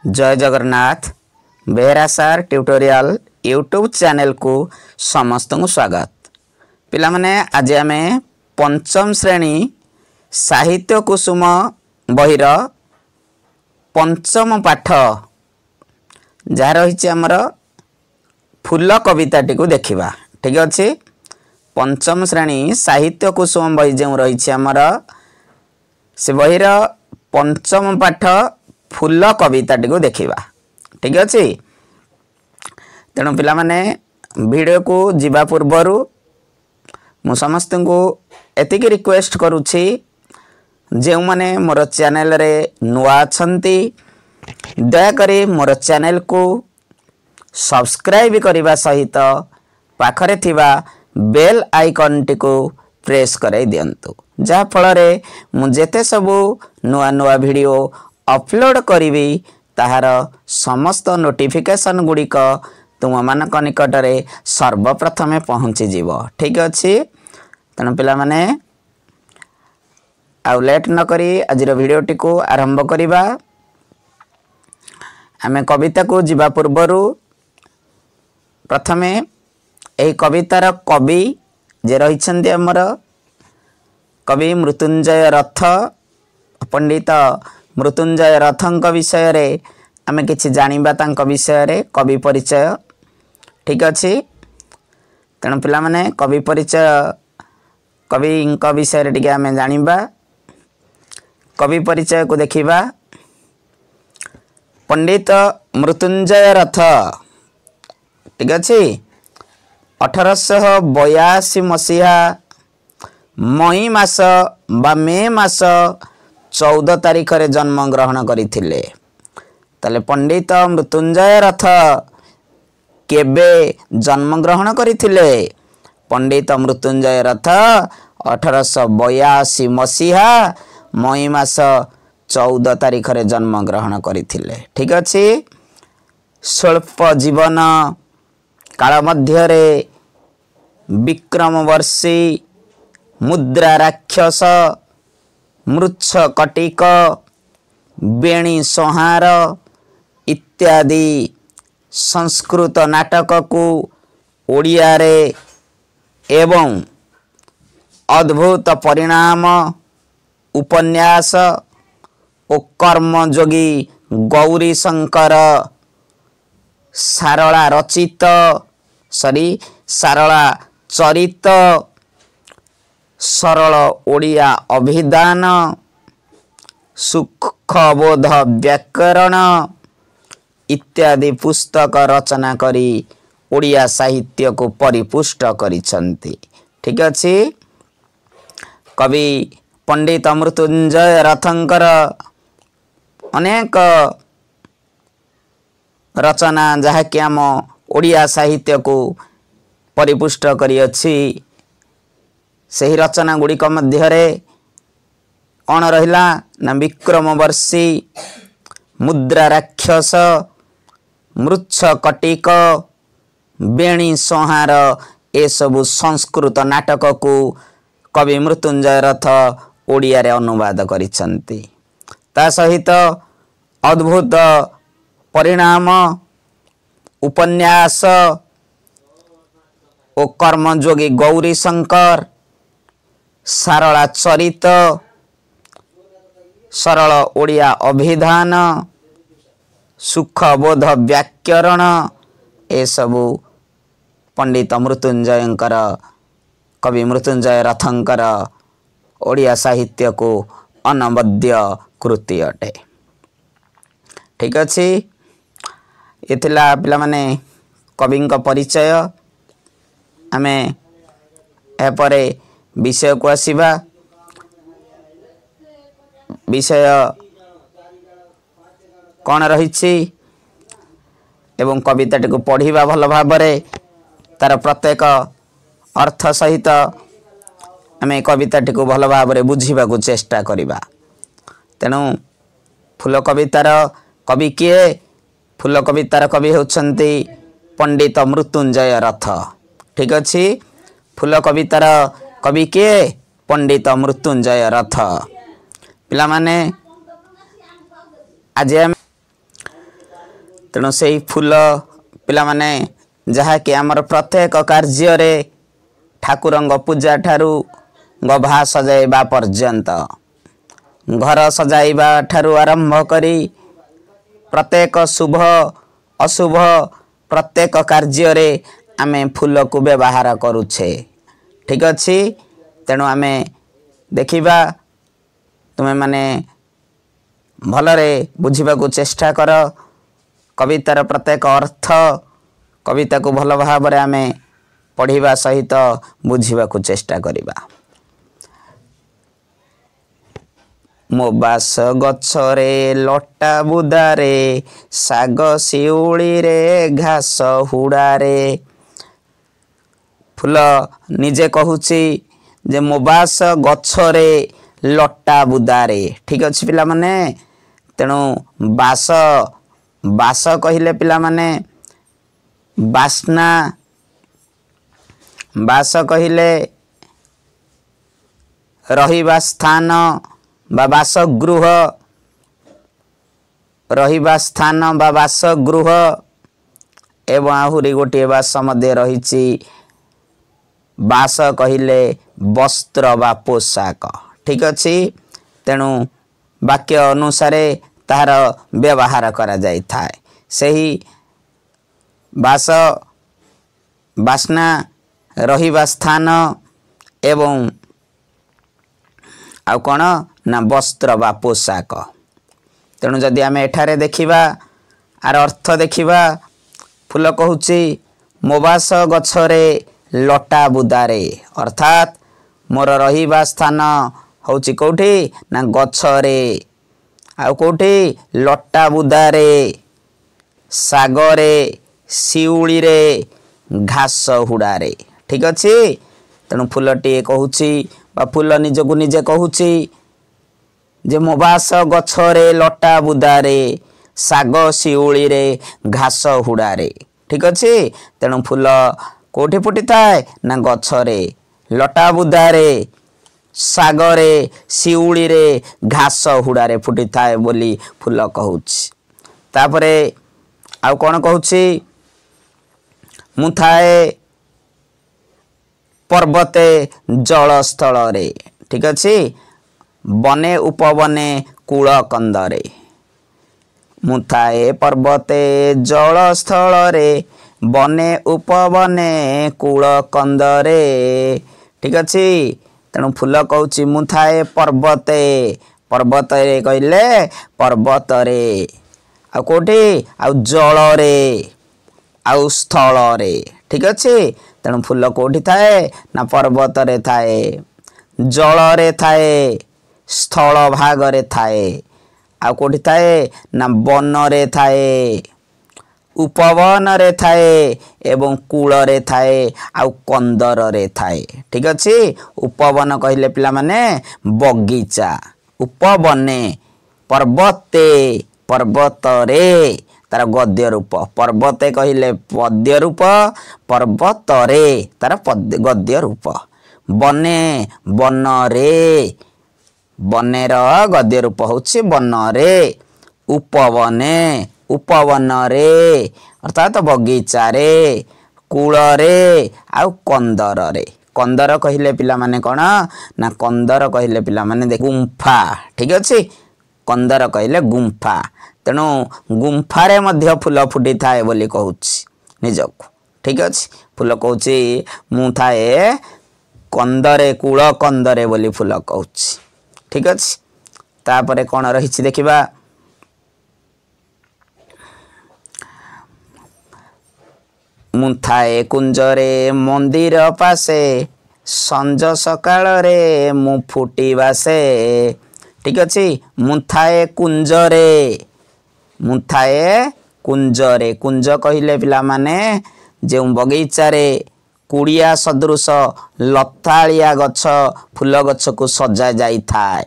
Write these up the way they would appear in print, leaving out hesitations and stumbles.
जय जगन्नाथ बेहरा सार tutorial YouTube channel को समस्त को स्वागत। पिला माने आज आमे पंचम श्रेणी साहित्य कुसुम बहिर पंचम पाठ जहाँ रही आमर फूल कविताटी को देखा। ठीक अच्छे पंचम श्रेणी साहित्य कुसुम बही जो रही आमर से बहिर पंचम पाठ फूल कविताटी को देखा। ठीक अच्छे तेणु पिला माने वीडियो को जीवा पूर्वर मु समस्त को एतिकी रिक्वेस्ट करुछि जो माने मोर चैनल रे नुआ छंती दयाकरी मोर चैनल को सब्सक्राइब करने सहित पाखरे थिबा बेल आइकन टी को प्रेस कराई दियंतु जहाँ फल मु जेते सबु नुआ नुआ वीडियो अपलोड करी ताहार समस्त नोटिफिकेशन गुड़िक तुम मानक निकट में सर्वप्रथमे पहुँची जीव। ठीक अच्छे तेणु पिला माने आउ लेट न करी आज वीडियोटी को आरंभ करिबा। आमे कविता को जीवा पूर्वरु प्रथमे एही कवितार कवि जे रहिछन्ति हमर कवि मृत्युंजय रथ पंडित मृत्युंजय रथंक विषय रे आमे किछि जानिबा तांक विषय रे कवि परिचय। ठीक अच्छे तेणु पिला माने कवि परिचय कवि विषय रे टिके आमे जानिबा। कवि परिचय को देखिबा। पंडित मृत्युंजय रथ ठीक अच्छे 1882 मसीहा मई मास बा मे मास 14 तारीख रे जन्म ग्रहण करथिले। ताले पंडित मृत्युंजय रथ केबे जन्म ग्रहण करथिले? पंडित मृत्युंजय रथ 1882 मसीहा मई मास 14 तारीख रे जन्म ग्रहण करथिले। ठीक अछि स्वल्प जीवन काल मध्य रे विक्रम वर्षी मुद्रा राक्षस मृच्छ कटिक बेणी संहार इत्यादि संस्कृत नाटक को ओडिया रे एवं अद्भुत परिणाम उपन्यास और कर्मयोगी गौरी शंकर सारला रचित सारला चरित सरल ओडिया अभिधान सुखबोध व्याकरण इत्यादि पुस्तक रचना करी ओडिया साहित्य को परिपुष्ट करिसंती। ठीक अछि कवि पंडित मृत्युंजय रथंकर अनेक रचना जहाँ कि आम ओडिया साहित्य को परिपुष्ट करी अछि। सही रचना गुड़िक मध्य कौन रहिला ना विक्रम वर्षी मुद्रा राक्षस मृच्छ कटिक बेणी संहार ए सबु संस्कृत नाटक को कवि मृत्युंजय रथ ओडिया रे अनुवाद करिसंती। ता सहित अद्भुत परिणाम उपन्यास ओ कर्मयोगी गौरी शंकर सारला चरित सरल ओडिया अभिधान सुखबोध व्याकरण ए सबु पंडित मृत्युंजयंकर कवि मृत्युंजय रथंकर ओडिया साहित्य को अनवद्य कृति अटे। ठीक अच्छे ये थिला पिला माने कवि परिचय। आमे एपरे विषय को आसीबा। विषय कौन रही एवं कविताटी को पढ़िबा भल भाबरे तार प्रत्येक अर्थ सहित आमे कविताटी को भल भाबरे बुझीबा को चेष्टा करिबा। तेणु फूल कवितार कवि किए? फूल कवितार कवि होउछंती पंडित मृत्युंजय रथ। ठीक अछि फूल कवितार कवि किए? पंडित मृत्युंजय रथ। पिला माने आज तेणु से फूल पिलामाने जहाँकि आमर प्रत्येक कार्य ठाकुर पूजा ठारू गभा सजाइबा पर्यंत घर सजाइबा ठारू आरंभ करी प्रत्येक शुभ अशुभ प्रत्येक कार्य आमे फूल को व्यवहार करुछे। ठीक अच्छे तेणु आमे देखिबा तुम्हें माने भलरे बुझिबा को चेष्टा कर कवितार प्रत्येक अर्थ कविता को भल भाव आमे पढ़िबा सहित बुझिबा को चेष्टा करिबा। मो बास गछरे लटा बुदारे साग शिउली रे घास हुड़ारे फूल निजे कहूची जे मो बास गछरे लटा बुदारे। ठीक अच्छे पिला माने तेणु बास बास कहिले पिला माने बासना बास कहिले रहिबा स्थान बा बासगृह रहिबा स्थान बा बासगृह एवं आहुरी गोटे बास मध्य रही बास कहिले वस्त्र बा पोशाक। ठीक अच्छे तेणु वाक्य अनुसार तार व्यवहार करा जाय थाए सही बास बासना रहिबा स्थान एवं आउ कौन ना वस्त्र बा पोशाक। तेणु जदि आम एठारे देखिबा आर अर्थ देखिबा फूल कहूची मो बास गछरे लटा बुदारे अर्थात मोर रहिबा स्थान होची कोठी ना गछरे आउ कोठी लटा बुदारे सागरे शिउली रे घास हुड़ारे। ठीक अच्छे तेणु फूलटी कहूची बा फूल निजको निजे कहूची जे मो बास गछरे लटा बुदारे साग शिउली रे घास हुड़ारे। ठीक अच्छे तेणु फूल कोठी फुटी थाए ना गछरे लटा बुदारे सागरे शिउली रे घास हुड़ारे फुटी थाए बोली फूल कहूची। तापरे आउ कौन कहूची मु थाए पर्वते जलस्थल रे। ठीक अच्छे बने उपवने कूल कंदरे मु थाए पर्वते जलस्थल रे बने उपवने कूल कंदरे। ठीक अच्छे तेणु फूल कहूची मु थाए पर्वते पर्वत रे कहले पर्वत रे आ कोठी आ जल रे आउ स्थल रे। ठीक अच्छे तेणु फूल कोठी थाए ना पर्वत रे थाए जल रे थाए स्थल भाग रे थाए आ कोठी थाए ना वन रे थाए उपवन रे थाए एवं कूल रे थाए आउ कंदर रे थाए। ठीक अच्छे उपवन कहले पिला माने बगीचा उपवने पर्वते पर्वत रे तार गद्य रूप पर्वते कहले पद्य रूप पर्वत रे तार गद्य रूप बने वन रे बनेर गद्य रूप होछि वन रे उपवने उपवन रे अर्थात बगीचा रे कूल रे आउ कंदर रे। कंदर कहले पिला माने कोन ना कंदर कहले पिला माने गुंफा। ठीक अच्छे कंदर कहले गुंफा तेणु गुंफारे मध्य फूल फुटी थाए बोली कहूची निजको। ठीक अच्छे फूल कहूची मु थाए कंदरे कूल कंदरे बोली फूल कहूची। ठीक अच्छे तापरे कौन रही देखिबा मु थाए कुंजरे मंदिर पासे संज सकाळ रे मु फुटी बासे। ठीक अच्छे मु थाए कुंजरे मु थाए कुंजरे कुंज कहले पिला माने जे बगीचा रे कुड़िया सदृश लतालिया गछ फूल गछ को सजा जाई थाए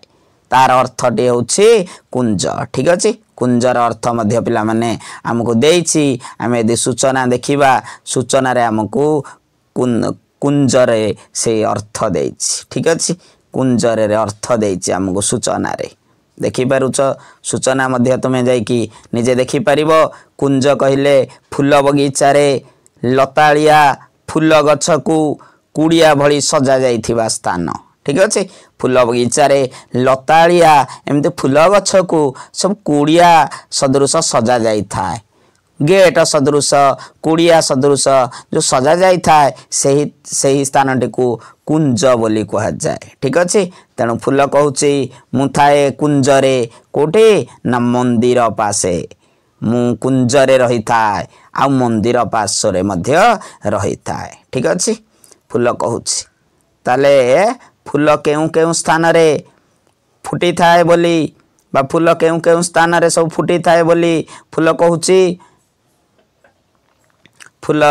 तार अर्थटी होछि कुंज। ठीक अच्छे कुंजर अर्थ मध्य पिला माने हमको देछि आमे यदि सूचना देखिबा सूचना रे हमको कुंजरे से अर्थ देछि। ठीक अच्छे कुंजरे रे अर्थ देछि हमको सूचना रे देखिपारुच सूचना मध्य तुम्हें जाइकी निजे देखिपार कुंज कहले फूल बगीचा रे लताड़िया फूल गछ को कुड़िया भली सजा जाइथिबा स्थान ठीक अच्छे फूल बगीचा रे लताड़िया एमती फूल गछ को सब कुड़िया सदृश सजा जाई थाए गेट सदृश कुड़िया सदृश जो सजा जाई थाए सही स्थान टी को कुंज बोली कह जाए ठीक अच्छे तेणु फूल कहूची मु थाए कुंजरे कोठे ना मंदिर पासे मु कुंजरे रही थाए आ मंदिर पार्श्वरे मध्य रही थाए ठीक अच्छे फूल कहूची ताले फूल केउ केउ स्थान रे फुटी थाए बोली बा फूल केउ केउ स्थान रे सब फुटी थाए बोली फूल कहूची फूल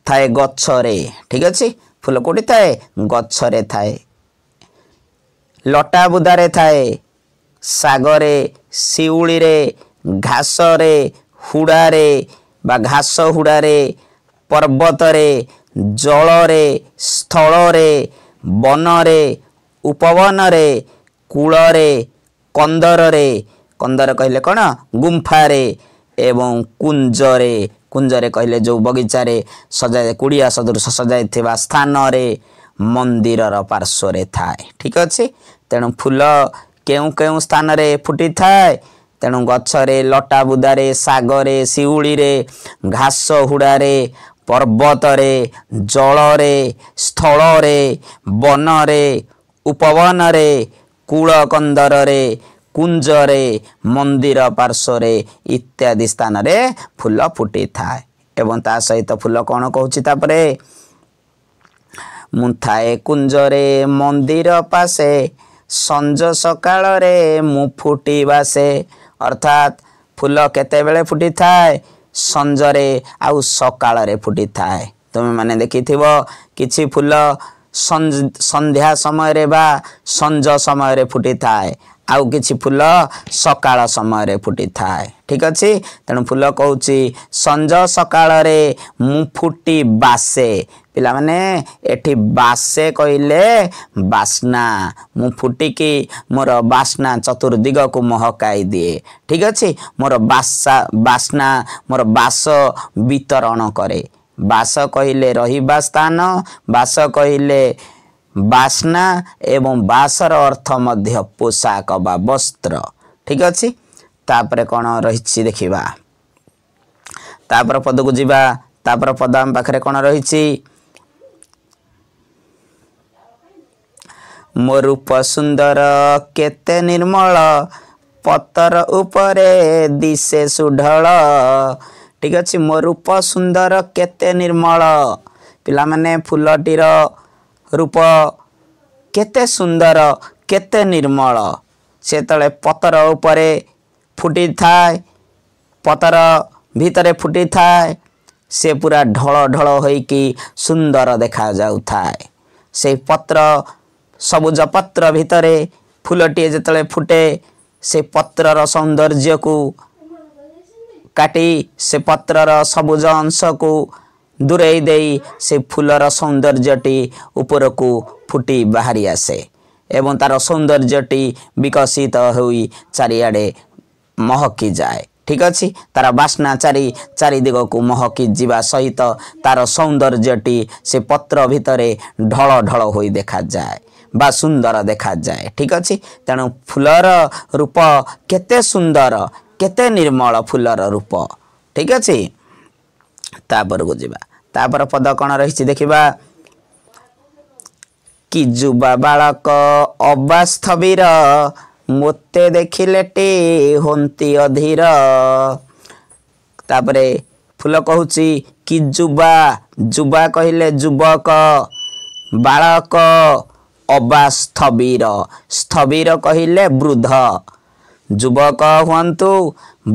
थाए गच्छरे ठीक अच्छे फूल कोठी थाए गच्छरे थाए लटा बुदारे थाए सागरे शिउली रे घासरे हुड़ारे बा घास हुड़ारे पर्वतरे जलरे स्थलरे बनरे उपवनरे कूलरे कंदररे कंदर कहले कौन गुंफारे एवं कुंजरे कुंजरे कहले जो बगीचा रे सजा कुड़िया सदृश सजाई थिबा स्थान रे मंदिरर पार्श्वरे थाए ठीक अच्छे तेणु फूल केउ केउ स्थान रे फुटी थाए तेणु गछरे लटा बुदारे सागरे शिउली रे घास हुड़ारे पर्वतरे जलरे स्थलरे बनरे उपवनरे कूल कंदररे कुंजरे मंदिर पार्श्वरे इत्यादि स्थान रे फूल फुटी थाए एवं ता सहित फूल कौन कहूची तापरे मु थाए कुंजरे मंदिर पासे संज सकाळ रे मु फुटी बासे अर्थात फूल केते बेले फुटी थाए संजरे आउ सकाळ रे फुटी थाए तुम माने देखिथिबो किछि फूल संध्या समय रे बा संज समय रे फुटी थाए आउ किछि फूल सकाळ समय रे फुटी थाए ठीक अछि तेणु फूल कहूची संज सकाळ रे मु फुटी बासे पिला माने एठी बासे कहले बासना मु फुटी की मोर बासना चतुर्दिग को महकाई दिए ठीक अछि मोर बासना मोर बास वितरण करे बास कहले रहिबा स्थान बास कहले बासना एवं बासर अर्थ मध्य पोशाक बा वस्त्र ठीक अछि तापरे कोन रहिछि देखिबा तापर पद को जिबा तापर पद हम पाखरे कोन रहिछि मो रूप सुंदर केते निर्मल पतर उपरे दिशे सुढळ ठीक अछि मो रूप सुंदर केते निर्मल पिला माने फुलटीर रूप केते सुंदर केते निर्मल से तले पतर उपरे फुटी थाए पतर भीतरे फुटी थाए से पूरा ढळ ढळ होइकी सुंदर देखा जाउ थाए से पत्र सबुज पत्र भितरे फूलटी जतले फुटे से पत्रर सौंदर्य को काटी से पत्रर सबुज अंश को दूरेई देई से फूलर सौंदर्यटी ऊपर को फुटी बाहरी आसे एवं तार सौंदर्यटी विकसित होई चारिआडे महकी जाए ठीक अच्छे तार बासना चारि दिग को महकी जीवा सहित तार सौंदर्यटी से पत्र भितरे ढळ ढळ होई देखा जाए बा सुंदर देखा जाए ठीक अच्छे तेणु फूलर रूप केते सुंदर केते निर्मल फूलर रूप ठीक अच्छे तापर को जीवा तापर पद कौन रही देखिबा कि जुबा बालक अबास्थवीर मोते देखिले टी होंती अधीर तापरे फूल कहूची कि जुबा जुबा कहले युवक बालक अबास्थवीर स्थवीर कहले वृद्ध युवक हुंतु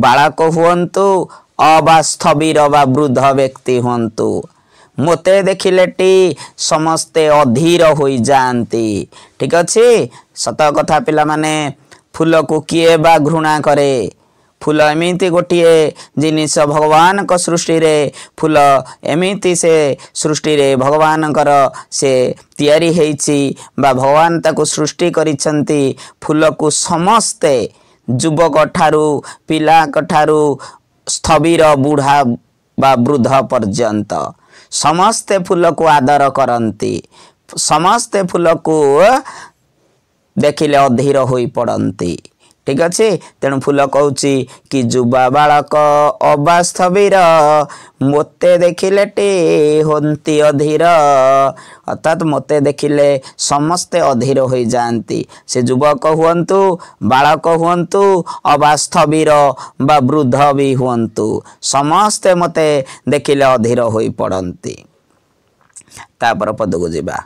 बालक हुंतु अबास्थवीर बा वृद्ध व्यक्ति हुंतु मोते देखिले टी समस्ते अधीर होई जानती ठीक अच्छे सत कथा पिला माने फूल को किए बा घृणा करे फूल एमिति गोटे जिनिस भगवान को सृष्टि रे फूल एमिति से सृष्टि रे भगवान कर से तैयारी हेछि बा भगवान ताको सृष्टि करिसंती फूल को समस्ते युवक ठारू पिलाक ठारू स्थविर बुढ़ा बा वृद्ध पर्यंत समस्ते फूल को आदर करती समस्ते फूल को देखिले अधीर होई पड़ती ठीक अच्छे तेणु फूल कहूँ कि युवा बालक अबास्थवीर मोते देखिले टे होती अधीर अर्थात मोते देखिले समस्ते अधीर हो जाती से युवक हुंतु बालक हुंतु अबास्थवीर बा वृद्ध भी हुंतु समस्ते मते देखिले अधीर हो पड़ती तापर पद को जीवा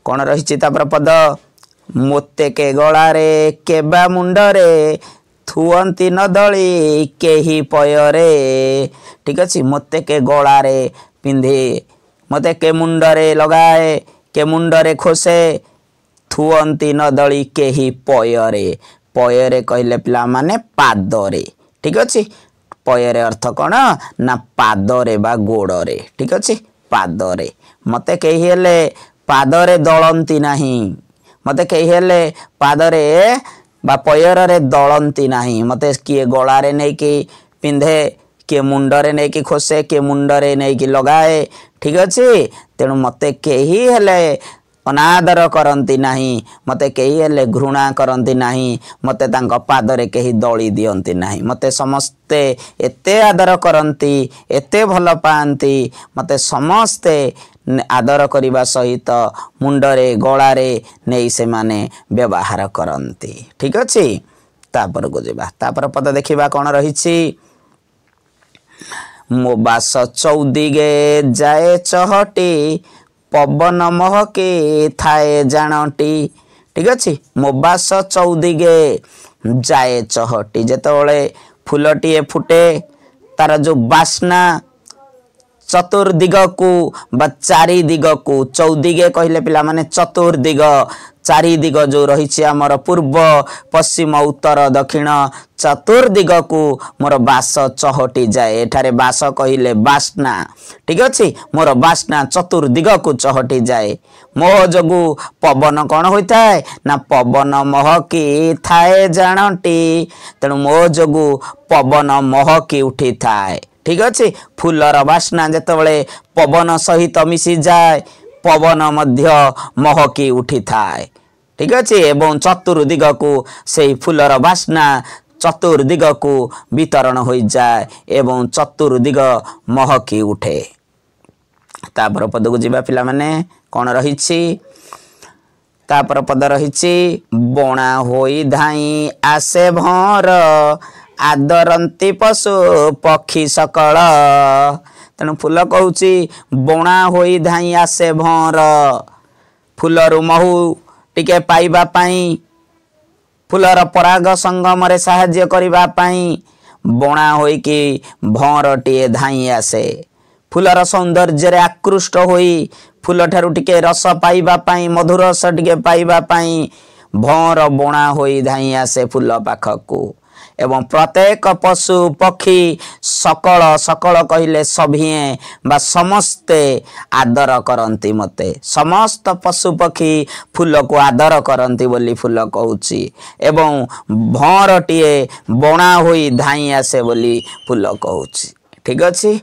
कौन रही तापर पद मोते के गलारे केबा मुंडरे थुअंती न दली केही पयरे ठीक अच्छे मोते के गलारे पिंधे मते के मुंडरे लगाए के मुंडरे खोसे थुअंती न दली केही पयरे पयरे कहले पिला माने पादरे ठीक अच्छे पयरे अर्थ कौन ना पादरे बा गोड़े ठीक अच्छे पादरे मते कही हेले पादरे दलंती नहीं मते कही हेले पादरे बा पयरे दलंती नहीं मते किए गलारे नहीं कि पिंधे किए मुंडरे नहीं कि खोसे किए मुंडरे नहीं कि लगाए ठीक अच्छे तेणु मते कही हेले अनादर करती नहीं मते कही हेले घृणा करती नहीं मते तांका पादरे कही दली दियंती नहीं मते समस्ते एते आदर करती एते भल पाती मते समस्ते आदर करने सहित मुंडरे गलारे नहीं से माने व्यवहार करती ठीक अच्छे तापर को जीवा तापर पद देखिबा कौन रही मो बास चौदिगे जाए चहटी पवन महके थाए जानटी ठीक अच्छे मो बास चौदिगे जाए चहटी जेतबले फूलटीए फुटे तार जो बास्ना चतुर्दिग को बा चारि दिग को चौदिगे कहले पिला माने चतुर्दिग चारि दिग जो रही आमर पूर्व पश्चिम उत्तर दक्षिण चतुर्दिग को मोर बास चहटी जाए एठारे बास कहले बास्ना ठीक अच्छे मोर बास्ना चतुर्दिग को चहटी जाए मोह जोगु पवन कौन होता है ना पवन महकी थाए जानटी तेणु मोह जोगु पवन महकी उठी थाए ठीक अच्छे फूलर बास्ना जेतबले पवन सहित मिसी जाए पवन मध्य महकी उठी थाए ठीक अच्छे एवं चतुर्दिग को से फूलर बास्ना चतुर्दिग को वितरण हो जाए एवं चतुर्दिग महकी उठे तापर पद को जीवा पिला माने कौन रही तापर पद रही बणा होई धाई आसे भर आदरती पशु पक्षी सकल तेणु फूल कहूँ बणा होई धाई आसे भर फूलरू महू टिके पाइबा पाई फूलर पराग संगम रे साहाय्य करिबा पाई बणा होई कि भर टिए धाई आसे फूलर सौंदर्य रे आकृष्ट होई फूल ठारू टिके रस पाइबा पाई मधुर रस टिके पाइबा पाई भर बणा होई धाई आसे फूल पाखकू एवं प्रत्येक पशु पक्षी सकल सकल कहले सभिए बा समस्ते आदर करती मते समस्त पशु पक्षी फूल को आदर करती बोली फूल कहूँ एवं भंरटीए बणा होई धाई आसे बोली फूल कहूँ ठीक अच्छे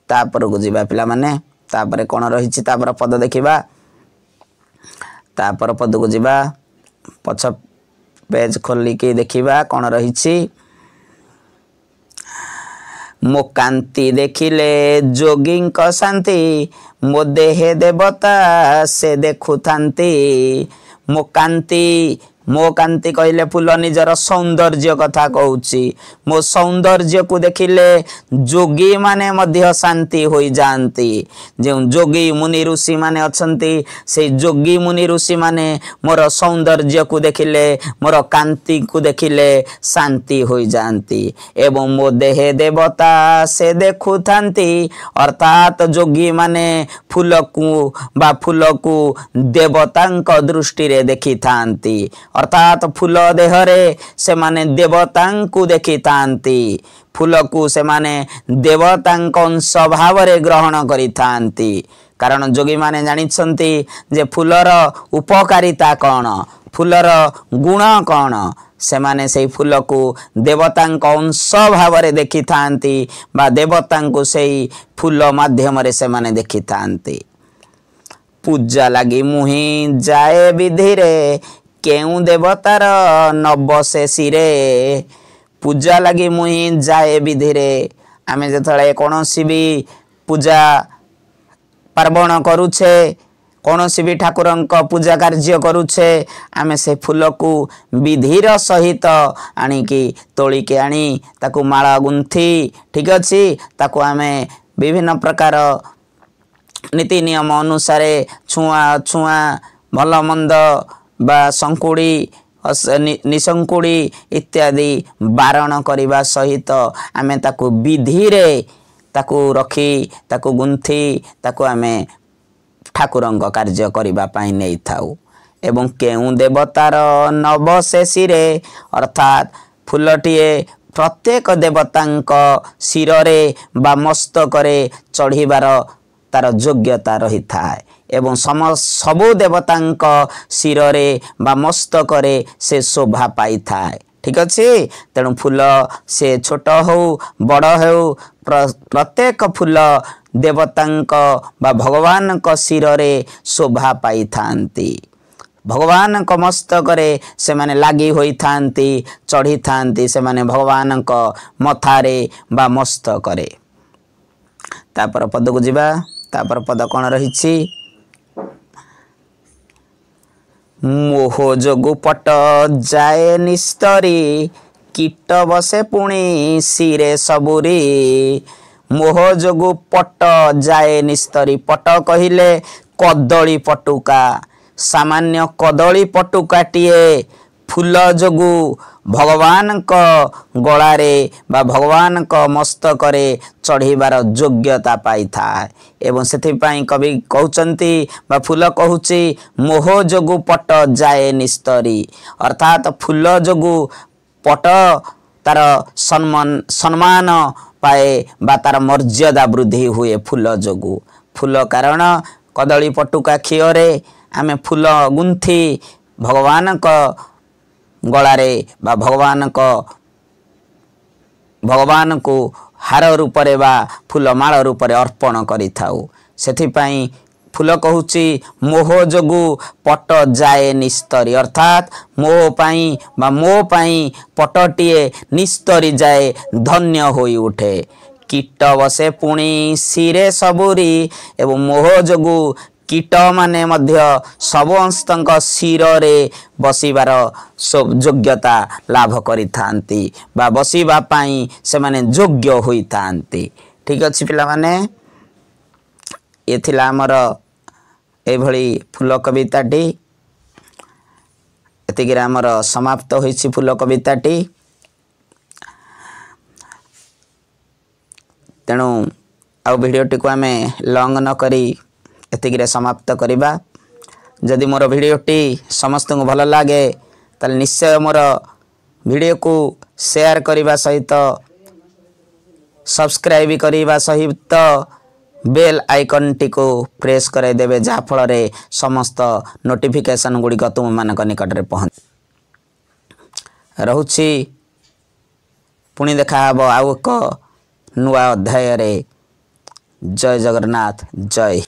तापर को जीवा पिला माने तापर कौन रही तापर पद देखिबा तापर पद को जीवा पछ पेज खोलिकी देखिबा कौन रही मो कांति देखिले जोगी शांति मो देहे देवता से देखु थांती मो कांति कहले फूल निजर सौंदर्य कथा कहूँ मो सौंदर्य को देखिले जोगी माने मध्य शांति हो जाती जो जोगी मुनि ऋषि माने अछंती से जोगी मुनि ऋषि माने मोर सौंदर्य को देखिले मोर कांति को देखिले शांति हो जाती एवं मो देहे देवता से देखु थांती अर्थात जोगी माने फूल को देवतांक दृष्टि रे देखि थांती अर्थात फूल देहरे से माने देवतांकु देखि थांती फूल को से माने देवतांक अंश भाव रे ग्रहण करि थांती कारण जोगी माने जानिछंती जे फूलर उपकारिता कौन फूलर गुण कौन सेमाने से फूल को देवतांक अंश भाव देखि थांती बा देवतांक से फूल माध्यम रे सेमाने देखि थांती। पूजा लगी मुहि जाए विधि रे केउ देवतार नव से सिरे। पूजा लगी मुहि जाए विधि रे आमे जेतळे कोनोसी भी पूजा पार्वण करूछे कौनसी भी ठाकुरंक पूजा कार्य करूछे आमे से फूल को विधिर सहित आनिकी तोलिके आनी ताकू माला गुंथी ठीक अच्छी ताकू आमे विभिन्न प्रकार नीति नियम अनुसार छुआ छुआ भल मंद बा संकुड़ी निसंकुड़ी इत्यादि बारण करने सहित आमे ताकू विधि रे ताकू रखी ताकू गुंथी ताकू आमे ठाकुरंक कार्य करबा पाई नहीं थाउ। एवं केउ देवतार नव से सिरे अर्थात फूलटीए प्रत्येक देवतांक सिर रे बा मस्तक रे चढ़ीबार तार योग्यता रही थाए एवं सबु देवतांक सिर रे बा मस्तक रे से शोभा पाई थाए ठीक अच्छे। तेणु फूल से छोट हो बड़ हो प्रत्येक फूल देवतांक बा भगवान सिर रे शोभा पाई थांती। भगवान मस्तक रे से माने लागी होई थांती चढ़ी थांती से माने भगवान मथारे बा मस्तक रे। तापर पद को जीवा तापर पद कौन रही मोह जोगु पट जाए निस्तरी कीट बसे पुणी सिरे सबुरी। मोह जोगु पट जाए निस्तरी पट कहिले कदली पटुका सामान्य कदली पटुकाटीए फूल जोगु भगवान गलारे बा भगवान मस्तक रे चढ़ीबार योग्यता पाई थाए एवं सेथिपाई कवि कहउचंती बा फूल कहूची मोह जोगु पट जाए निस्तरी अर्थात फूल जोगु पट तार सम्मान पाए बा तार मर्यादा वृद्धि हुए फूल जोगु। फूल कारण कदली पटुका खियरे आमे फूल गुंथी भगवान गलारे बा भगवान को हार रूप रे बा फूल माल रूप रे अर्पण करि थाउ। सेथिपाई फूल कहूची मोह जोगु पट जाए निस्तरी अर्थात मोह पाई बा मोह पाई पटटीए निस्तरी जाए धन्य होई उठे। कीट बसे पुणी सिरे सबुरी एवं मोह जोगु कीट माने मध्य समस्तक सिर रे बसिबार योग्यता लाभ करि थांती बा बसिबा पाई से माने योग्य होई थांती ठीक अछि पिला माने ये थिला हमर ए भली फूल कविताटी एतिगिरा हमर समाप्त होईछि फूल कविताटी। तेणु आ भिडियोटी को आमे लॉन्ग न करी एतिगिरे समाप्त करिबा। जदि मोर भिडियोटी समस्त को भल लागे ताले निश्चय मोर भिडियो को शेयर करिबा सहित सब्सक्राइब करिबा सहित बेल आइकन टी को प्रेस करे देबे जा फल रे समस्त नोटिफिकेशन गुडी तुम मानक निकट रे पहुंच रहुछि। पुणी देखा हबो आउ एक नुआ अध्याय रे। जय जगन्नाथ जय।